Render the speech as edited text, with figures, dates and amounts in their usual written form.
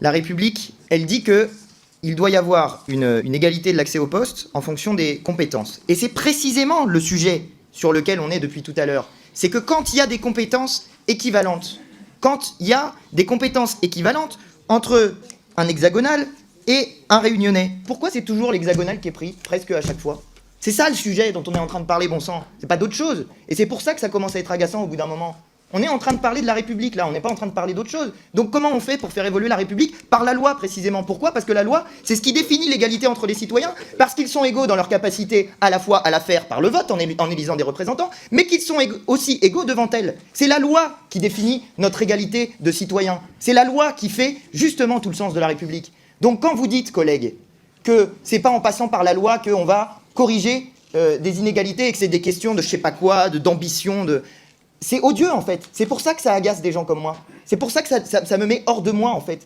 La République, elle dit qu'il doit y avoir une égalité de l'accès au poste en fonction des compétences. Et c'est précisément le sujet sur lequel on est depuis tout à l'heure. C'est que quand il y a des compétences équivalentes, entre un hexagonal et un réunionnais, pourquoi c'est toujours l'hexagonal qui est pris, presque à chaque fois? C'est ça le sujet dont on est en train de parler, bon sang. C'est pas d'autre chose. Et c'est pour ça que ça commence à être agaçant au bout d'un moment. On est en train de parler de la République, là, on n'est pas en train de parler d'autre chose. Donc comment on fait pour faire évoluer la République? Par la loi, précisément. Pourquoi? Parce que la loi, c'est ce qui définit l'égalité entre les citoyens, parce qu'ils sont égaux dans leur capacité à la fois à la faire par le vote, en élisant des représentants, mais qu'ils sont aussi égaux devant elle. C'est la loi qui définit notre égalité de citoyens. C'est la loi qui fait justement tout le sens de la République. Donc quand vous dites, collègues, que c'est pas en passant par la loi qu'on va corriger des inégalités et que c'est des questions de je sais pas quoi, d'ambition, c'est odieux en fait. C'est pour ça que ça agace des gens comme moi. C'est pour ça que ça me met hors de moi en fait.